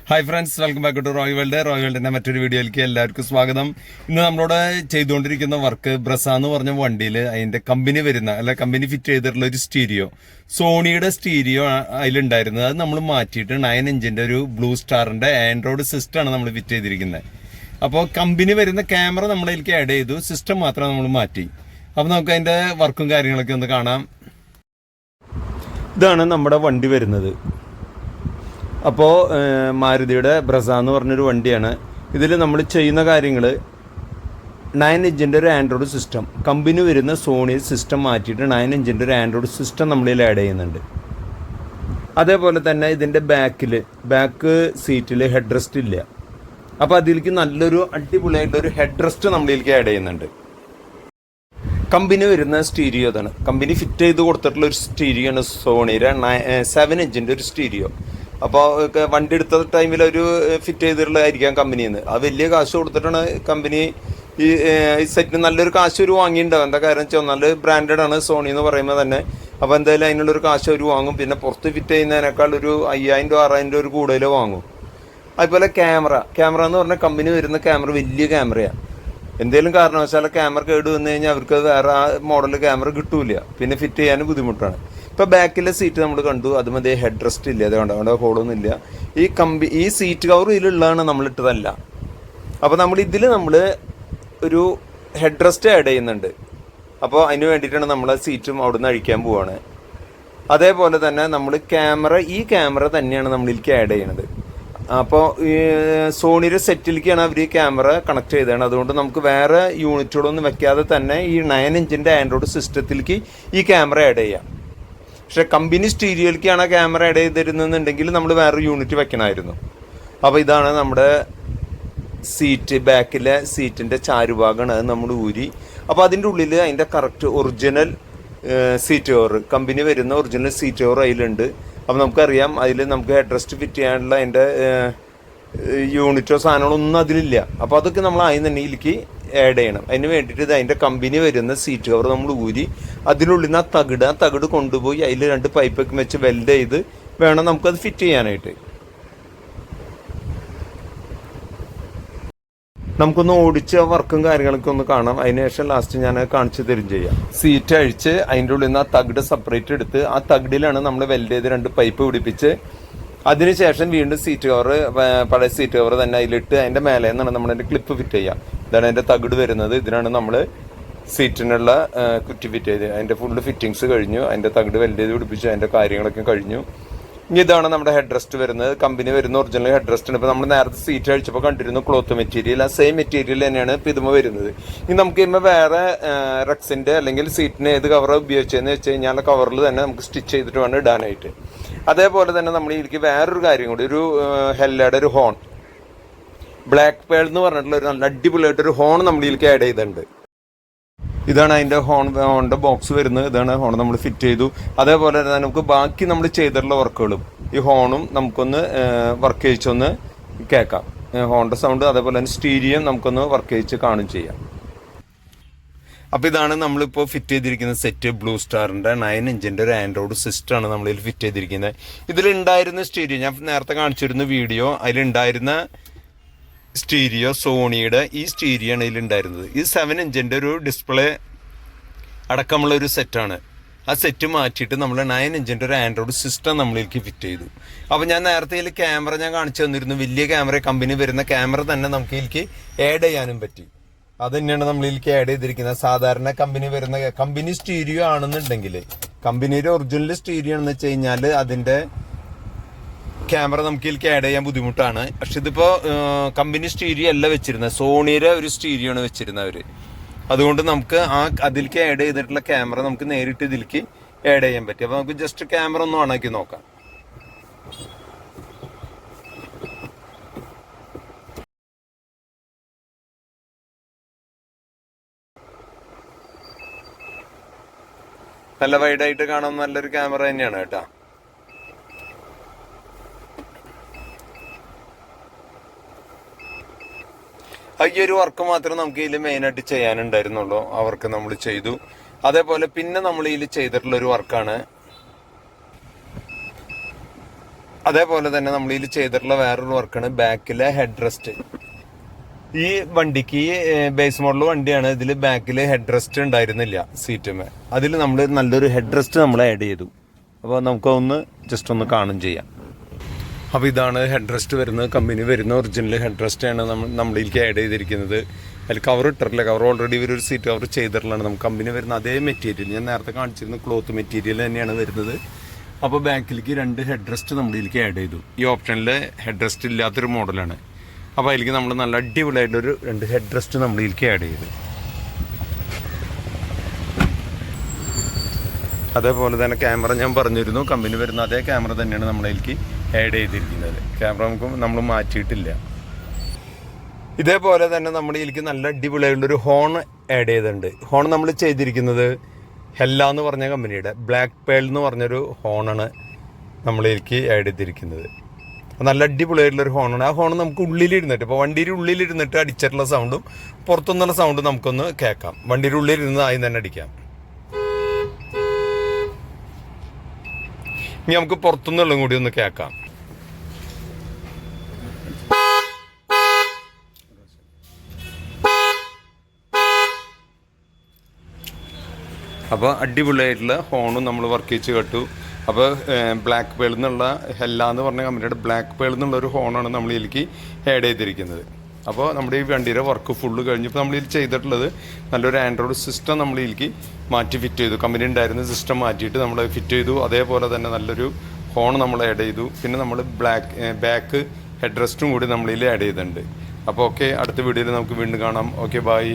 Hi friends, welcome back to Roy വേൾഡിന്റെ മറ്റൊരു വീഡിയോയിലേക്ക് എല്ലാവർക്കും സ്വാഗതം. ഇന്ന് നമ്മളോട് ചെയ്തുകൊണ്ടിരിക്കുന്ന വർക്ക് ബ്രസ എന്ന് പറഞ്ഞ വണ്ടിയിൽ അതിന്റെ കമ്പനി വരുന്ന കമ്പനി ഫിറ്റ് ചെയ്തിട്ടുള്ള ഒരു സ്റ്റീരിയോ, സോണിയുടെ സ്റ്റീരിയോ അതിലുണ്ടായിരുന്നത്. അത് നമ്മൾ മാറ്റിയിട്ട് 9 ഇഞ്ചിന്റെ ഒരു ബ്ലൂ സ്റ്റാറിന്റെ ആൻഡ്രോയിഡ് സിസ്റ്റം ആണ് നമ്മൾ ഫിറ്റ് ചെയ്തിരിക്കുന്നത്. അപ്പോൾ കമ്പനി വരുന്ന ക്യാമറ നമ്മളതിലേക്ക് ആഡ് ചെയ്തു, സിസ്റ്റം മാത്രം നമ്മൾ മാറ്റി. അപ്പോൾ നമുക്ക് അതിന്റെ വർക്കും കാര്യങ്ങളൊക്കെ ഒന്ന് കാണാം. ഇതാണ് നമ്മുടെ വണ്ടി വരുന്നത്. അപ്പോൾ മാരുതിയുടെ ബ്രസ എന്ന് പറഞ്ഞൊരു വണ്ടിയാണ്. ഇതിൽ നമ്മൾ ചെയ്യുന്ന കാര്യങ്ങൾ 9 ഇഞ്ചിൻ്റെ ഒരു ആൻഡ്രോയിഡ് സിസ്റ്റം, കമ്പനി വരുന്ന സോണി സിസ്റ്റം മാറ്റിയിട്ട് 9 ഇഞ്ചിൻ്റെ ഒരു ആൻഡ്രോയിഡ് സിസ്റ്റം നമ്മളിൽ ആഡ് ചെയ്യുന്നുണ്ട്. അതേപോലെ തന്നെ ഇതിൻ്റെ ബാക്ക് സീറ്റിൽ ഹെഡ് റെസ്റ്റ് ഇല്ല. അപ്പോൾ അതിലേക്ക് നല്ലൊരു അടിപൊളിയായിട്ടൊരു ഹെഡ് റെസ്റ്റ് നമ്മളിലേക്ക് ആഡ് ചെയ്യുന്നുണ്ട്. കമ്പനി വരുന്ന സ്റ്റീരിയോ അതാണ്, കമ്പനി ഫിറ്റ് ചെയ്ത് കൊടുത്തിട്ടുള്ള ഒരു സ്റ്റീരിയോ ആണ് സോണിയുടെ 7 ഇഞ്ചിൻ്റെ ഒരു സ്റ്റീരിയോ. അപ്പോൾ വണ്ടി എടുത്ത ടൈമിൽ ഒരു ഫിറ്റ് ചെയ്തിട്ടുള്ളതായിരിക്കാം കമ്പനിയിൽ നിന്ന്. അത് വലിയ കാശ് കൊടുത്തിട്ടാണ് കമ്പനി ഈ സെറ്റിന് നല്ലൊരു കാശ് ഒരു വാങ്ങിയിട്ടുണ്ടാവും. എന്താ കാര്യം വെച്ചാൽ നല്ല ബ്രാൻഡഡ് ആണ് സോണി എന്ന് പറയുമ്പോൾ തന്നെ. അപ്പോൾ എന്തായാലും അതിനുള്ളൊരു കാശ് ഒരു വാങ്ങും. പിന്നെ പുറത്ത് ഫിറ്റ് ചെയ്യുന്നതിനേക്കാൾ ഒരു 5000 രൂപ 6000 രൂപ ഒരു കൂടുതൽ വാങ്ങും. അതുപോലെ ക്യാമറ എന്ന് പറഞ്ഞാൽ കമ്പനി വരുന്ന ക്യാമറ വലിയ ക്യാമറയാണ്. എന്തെങ്കിലും കാരണവശാൽ ക്യാമറ കേട് വന്നു കഴിഞ്ഞാൽ അവർക്ക് വേറെ ആ മോഡൽ ക്യാമറ കിട്ടൂല, പിന്നെ ഫിറ്റ് ചെയ്യാനും ബുദ്ധിമുട്ടാണ്. ഇപ്പോൾ ബാക്കിലെ സീറ്റ് നമ്മൾ കണ്ടു, അതുമതി ഹെഡ് റെസ്റ്റ് ഇല്ല, അതുകൊണ്ട് അവിടെ ഹോളൊന്നും ഇല്ല. ഈ സീറ്റ് കവർ ഇതിലുള്ളതാണ്, നമ്മളിട്ടതല്ല. അപ്പോൾ നമ്മൾ ഒരു ഹെഡ് റെസ്റ്റ് ആഡ് ചെയ്യുന്നുണ്ട്. അപ്പോൾ അതിന് വേണ്ടിയിട്ടാണ് നമ്മൾ സീറ്റും അവിടെ നിന്ന് അഴിക്കാൻ പോവാണ്. അതേപോലെ തന്നെ നമ്മൾ ഈ ക്യാമറ തന്നെയാണ് നമ്മളിലേക്ക് ആഡ് ചെയ്യണത്. അപ്പോൾ ഈ സോണിയുടെ സെറ്റിലേക്കാണ് അവർ ഈ ക്യാമറ കണക്ട് ചെയ്തതാണ്. അതുകൊണ്ട് നമുക്ക് വേറെ യൂണിറ്റുകളൊന്നും വെക്കാതെ തന്നെ ഈ 9 ഇഞ്ചിൻ്റെ ആൻഡ്രോയിഡ് സിസ്റ്റത്തിലേക്ക് ഈ ക്യാമറ ആഡ് ചെയ്യാം. പക്ഷെ കമ്പനി സ്റ്റീരിയോയിലേക്കാണ് ക്യാമറ ആഡ് ചെയ്തിരുന്നെന്നുണ്ടെങ്കിൽ നമ്മൾ വേറൊരു യൂണിറ്റ് വെക്കണമായിരുന്നു. അപ്പോൾ ഇതാണ് നമ്മുടെ ബാക്കിലെ സീറ്റിൻ്റെ ചാരുഭാഗമാണ്. അത് നമ്മൾ ഊരി. അപ്പോൾ അതിൻ്റെ ഉള്ളിൽ അതിൻ്റെ correct original seat cover, company വരുന്ന ഒറിജിനൽ സീറ്റ് കവർ അതിലുണ്ട്. അപ്പോൾ നമുക്കറിയാം അതിൽ നമുക്ക് ഹെഡ് റെസ്റ്റ് ഫിറ്റ് ചെയ്യാനുള്ള അതിൻ്റെ യൂണിറ്റോ സാധനങ്ങളോ ഒന്നും അതിലില്ല. അപ്പോൾ അതൊക്കെ നമ്മൾ അതിന് തന്നെ ഇതിലേക്ക് ആഡ് ചെയ്യണം. അതിന് വേണ്ടിയിട്ട് അതിൻ്റെ കമ്പനി വരുന്ന സീറ്റ് കവർ നമ്മൾ ഊരി അതിനുള്ളിൽ നിന്ന് ആ തകിട് കൊണ്ടുപോയി അതിൽ 2 പൈപ്പൊക്കെ വെച്ച് വെൽഡ് ചെയ്ത് വേണം നമുക്കത് ഫിറ്റ് ചെയ്യാനായിട്ട്. നമുക്കൊന്ന് ഓടിച്ച് വർക്കും കാര്യങ്ങളൊക്കെ ഒന്ന് കാണാം. അതിനുശേഷം ലാസ്റ്റ് ഞാൻ കാണിച്ചു തരും ചെയ്യാം. സീറ്റ് അഴിച്ച് അതിൻ്റെ ഉള്ളിൽ നിന്ന് ആ തകിട് സെപ്പറേറ്റ് എടുത്ത് ആ തകിടിലാണ് നമ്മൾ വെൽഡ് ചെയ്ത് 2 പൈപ്പ് പിടിപ്പിച്ച് അതിനുശേഷം വീണ്ടും സീറ്റ് കവർ, പഴയ സീറ്റ് കവർ തന്നെ അതിലിട്ട് അതിൻ്റെ മേലെ നിന്നാണ് നമ്മളതിൻ്റെ ക്ലിപ്പ് ഫിറ്റ് ചെയ്യുക. ഇതാണ് അതിൻ്റെ തകിട് വരുന്നത്. ഇതിനാണ് നമ്മൾ സീറ്റിനുള്ള കുറ്റി ഫിറ്റ് ചെയ്ത് അതിൻ്റെ ഫുള്ള് ഫിറ്റിങ്സ് കഴിഞ്ഞു. അതിൻ്റെ തകിട് വെൽഡ് ചെയ്ത് പിടിപ്പിച്ചു, അതിൻ്റെ കാര്യങ്ങളൊക്കെ കഴിഞ്ഞു. ഇനി ഇതാണ് നമ്മുടെ ഹെഡ് റെസ്റ്റ് വരുന്നത്. കമ്പനി വരുന്ന ഒറിജിനൽ ഹെഡ് റെസ്റ്റ് ആണ്. ഇപ്പോൾ നമ്മൾ നേരത്തെ സീറ്റ് അഴിച്ചപ്പോൾ കണ്ടിരുന്നു ക്ലോത്ത് മെറ്റീരിയൽ, ആ സെയിം മെറ്റീരിയൽ തന്നെയാണ് ഇപ്പോൾ ഇതുമ്പോൾ വരുന്നത്. ഇനി നമുക്ക് ഇന്ന് വേറെ റെക്സിൻ്റെ അല്ലെങ്കിൽ സീറ്റിന് ഏത് കവർ ഉപയോഗിച്ചതെന്ന് വെച്ച് കഴിഞ്ഞാൽ കവറിൽ തന്നെ നമുക്ക് സ്റ്റിച്ച് ചെയ്തിട്ട് വേണം ഇടാനായിട്ട്. അതേപോലെ തന്നെ നമ്മൾ ഇതിലേക്ക് വേറൊരു കാര്യം കൂടി, ഒരു ഹെല്ലയുടെ ഒരു ഹോൺ, ബ്ലാക്ക് പേൾ എന്ന് പറഞ്ഞിട്ടുള്ള ഒരു നല്ല അടിപൊളിയായിട്ടൊരു ഹോൺ നമ്മൾ ഇതിലേക്ക് ആഡ് ചെയ്തിട്ടുണ്ട്. ഇതാണ് അതിൻ്റെ ഹോണിൻ്റെ ബോക്സ് വരുന്നത്. ഇതാണ് ഹോൺ നമ്മൾ ഫിറ്റ് ചെയ്തു. അതേപോലെ തന്നെ നമുക്ക് ബാക്കി നമ്മൾ ചെയ്തിട്ടുള്ള വർക്കുകളും ഈ ഹോണും നമുക്കൊന്ന് വർക്ക് ചെയ്യിച്ചൊന്ന് കേൾക്കാം. ഹോണിൻ്റെ സൗണ്ട് അതേപോലെ തന്നെ സ്റ്റീരിയോ നമുക്കൊന്ന് വർക്ക് ചെയ്യിച്ച് കാണും ചെയ്യാം. അപ്പോൾ ഇതാണ് നമ്മളിപ്പോൾ ഫിറ്റ് ചെയ്തിരിക്കുന്ന സെറ്റ്. ബ്ലൂ സ്റ്റാറിൻ്റെ 9 ഇഞ്ചിൻ്റെ ഒരു ആൻഡ്രോയിഡ് സിസ്റ്റമാണ് നമ്മളിൽ ഫിറ്റ് ചെയ്തിരിക്കുന്നത്. ഇതിലുണ്ടായിരുന്ന സ്റ്റീരിയോ ഞാൻ നേരത്തെ കാണിച്ചിരുന്ന വീഡിയോ, അതിലുണ്ടായിരുന്ന സ്റ്റീരിയോ സോണിയുടെ ഈ സ്റ്റീരിയോ ആണ് ഇതിലുണ്ടായിരുന്നത്. ഈ 7 ഇഞ്ചിൻ്റെ ഒരു ഡിസ്പ്ലേ അടക്കമുള്ള ഒരു സെറ്റാണ്. ആ സെറ്റ് മാറ്റിയിട്ട് നമ്മൾ 9 ഇഞ്ചിൻ്റെ ഒരു ആൻഡ്രോയിഡ് സിസ്റ്റം നമ്മളിലേക്ക് ഫിറ്റ് ചെയ്തു. അപ്പോൾ ഞാൻ നേരത്തെ ഇതിൽ ക്യാമറ ഞാൻ കാണിച്ചു തന്നിരുന്നു. വലിയ ക്യാമറ, കമ്പനി വരുന്ന ക്യാമറ തന്നെ നമുക്ക് ഇതിലേക്ക് ആഡ് ചെയ്യാനും പറ്റി. അത് തന്നെയാണ് നമ്മളിലേക്ക് ആഡ് ചെയ്തിരിക്കുന്നത്. സാധാരണ കമ്പനി സ്റ്റീരിയോ ആണെന്നുണ്ടെങ്കിൽ, കമ്പനിയുടെ ഒറിജിനൽ സ്റ്റീരിയോ ആണെന്ന് വെച്ച് കഴിഞ്ഞാൽ അതിൻ്റെ ക്യാമറ നമുക്ക് ഇതിലേക്ക് ആഡ് ചെയ്യാൻ ബുദ്ധിമുട്ടാണ്. പക്ഷെ ഇതിപ്പോൾ കമ്പനി സ്റ്റീരിയോ അല്ല വെച്ചിരുന്നത്, സോണിയുടെ ഒരു സ്റ്റീരിയോ ആണ് വെച്ചിരുന്നവർ. അതുകൊണ്ട് നമുക്ക് അതിലേക്ക് ആഡ് ചെയ്തിട്ടുള്ള ക്യാമറ നമുക്ക് നേരിട്ട് ഇതിലേക്ക് ആഡ് ചെയ്യാൻ പറ്റും. അപ്പോൾ നമുക്ക് ജസ്റ്റ് ക്യാമറ ഒന്ന് ഓണാക്കി നോക്കാം. നല്ല വൈഡായിട്ട് കാണാൻ നല്ലൊരു ക്യാമറ തന്നെയാണ് കേട്ടോ. ഈ ഒരു വർക്ക് മാത്രമേ നമുക്ക് ഇതിൽ മെയിനായിട്ട് ചെയ്യാനുണ്ടായിരുന്നുള്ളൂ. ആ വർക്ക് നമ്മൾ ചെയ്തു. അതേപോലെ പിന്നെ നമ്മൾ ഇതിൽ ചെയ്തിട്ടുള്ളൊരു വർക്കാണ് അതേപോലെ തന്നെ നമ്മൾ ഇതിൽ ചെയ്തിട്ടുള്ള വേറൊരു വർക്കാണ് ബാക്കിലെ ഹെഡ് റെസ്റ്റ്. ഈ വണ്ടിക്ക് ബേസ് മോഡൽ വണ്ടിയാണ്. ഇതിൽ ബാക്കിൽ ഹെഡ് റെസ്റ്റ് ഉണ്ടായിരുന്നില്ല സീറ്റുമേ. അതിൽ നമ്മൾ നല്ലൊരു ഹെഡ് റെസ്റ്റ് നമ്മൾ ആഡ് ചെയ്തു. അപ്പോൾ നമുക്കൊന്ന് ജസ്റ്റ് ഒന്ന് കാണും ചെയ്യാം. അപ്പോൾ ഇതാണ് ഹെഡ് റെസ്റ്റ് വരുന്നത്. കമ്പനി വരുന്ന ഒറിജിനൽ ഹെഡ് റെസ്റ്റ് ആണ് നമ്മളിലേക്ക് ആഡ് ചെയ്തിരിക്കുന്നത്. അതിൽ കവർ ഇട്ടിട്ടില്ല. കവർ ഓൾറെഡി ഒരു സീറ്റ് കവർ ചെയ്തിട്ടുള്ളതാണ്. നമുക്ക് കമ്പനി വരുന്ന അതേ മെറ്റീരിയൽ ഞാൻ നേരത്തെ കാണിച്ചിരുന്ന ക്ലോത്ത് മെറ്റീരിയൽ തന്നെയാണ് വരുന്നത്. അപ്പോൾ ബാക്കിലേക്ക് 2 ഹെഡ് റെസ്റ്റ് നമ്മളിലേക്ക് ആഡ് ചെയ്തു. ഈ ഓപ്ഷനിൽ ഹെഡ് റെസ്റ്റ് ഇല്ലാത്തൊരു മോഡലാണ്. അപ്പോൾ അതിലേക്ക് നമ്മൾ നല്ല അടിപൊളിയായിട്ടൊരു 2 ഹെഡ് റെസ്റ്റ് നമ്മളിലേക്ക് ആഡ് ചെയ്തു. അതേപോലെ തന്നെ ക്യാമറ ഞാൻ പറഞ്ഞിരുന്നു, കമ്പനി വരുന്ന അതേ ക്യാമറ തന്നെയാണ് നമ്മളതിലേക്ക് ആഡ് ചെയ്തിരിക്കുന്നത്. ക്യാമറ നമ്മൾ മാറ്റിയിട്ടില്ല. ഇതേപോലെ തന്നെ നമ്മുടെ ഇതിലേക്ക് നല്ല അടിപൊളിയായിട്ടുള്ളൊരു ഹോൺ ആഡ് ചെയ്തിട്ടുണ്ട്. ഹോൺ നമ്മൾ ചെയ്തിരിക്കുന്നത് ഹെല്ല എന്ന് പറഞ്ഞ കമ്പനിയുടെ ബ്ലാക്ക് പേൾ എന്ന് പറഞ്ഞൊരു ഹോണാണ് നമ്മളിലേക്ക് ആഡ് ചെയ്തിരിക്കുന്നത്. നല്ല അടിപൊളിയായിട്ടുള്ളൊരു ഹോണാണ്. ആ ഹോൺ നമുക്ക് ഉള്ളിലിരുന്നിട്ട്, ഇപ്പോൾ വണ്ടിയുടെ ഉള്ളിലിരുന്നിട്ട് അടിച്ചിട്ടുള്ള സൗണ്ടും പുറത്തുനിന്നുള്ള സൗണ്ടും നമുക്കൊന്ന് കേൾക്കാം. വണ്ടിയുടെ ഉള്ളിലിരുന്ന് ആദ്യം തന്നെ അടിക്കാം. ഇനി നമുക്ക് പുറത്തുനിന്നുള്ളതും കൂടി ഒന്ന് കേൾക്കാം. അപ്പോൾ അടിപൊളിയായിട്ടുള്ള ഹോണും നമ്മൾ വർക്ക് ചെയ്ത് കേട്ടു. അപ്പോൾ ബ്ലാക്ക് പേൾ എന്നുള്ള ഹെല്ല എന്ന് പറഞ്ഞ കമ്പനിയുടെ ബ്ലാക്ക് പേൾ എന്നുള്ളൊരു ഹോണാണ് നമ്മൾ ഇതിലേക്ക് ആഡ് ചെയ്തിരിക്കുന്നത്. അപ്പോൾ നമ്മുടെ ഈ വണ്ടിയുടെ വർക്ക് ഫുള്ള് കഴിഞ്ഞപ്പോൾ നമ്മൾ ഇതിൽ ചെയ്തിട്ടുള്ളത് നല്ലൊരു ആൻഡ്രോയിഡ് സിസ്റ്റം നമ്മൾ ഇതിലേക്ക് മാറ്റി ഫിറ്റ് ചെയ്തു. കമ്പനി ഉണ്ടായിരുന്ന സിസ്റ്റം മാറ്റിയിട്ട് നമ്മൾ ഫിറ്റ് ചെയ്തു. അതേപോലെ തന്നെ നല്ലൊരു ഹോൺ നമ്മൾ ആഡ് ചെയ്തു. പിന്നെ നമ്മൾ ബാക്ക് ഹെഡ് റെസ്റ്റും കൂടി നമ്മളിതിൽ ആഡ് ചെയ്തിട്ടുണ്ട്. അപ്പോൾ ഓക്കെ, അടുത്ത വീഡിയോയിൽ നമുക്ക് വീണ്ടും കാണാം. Okay, by.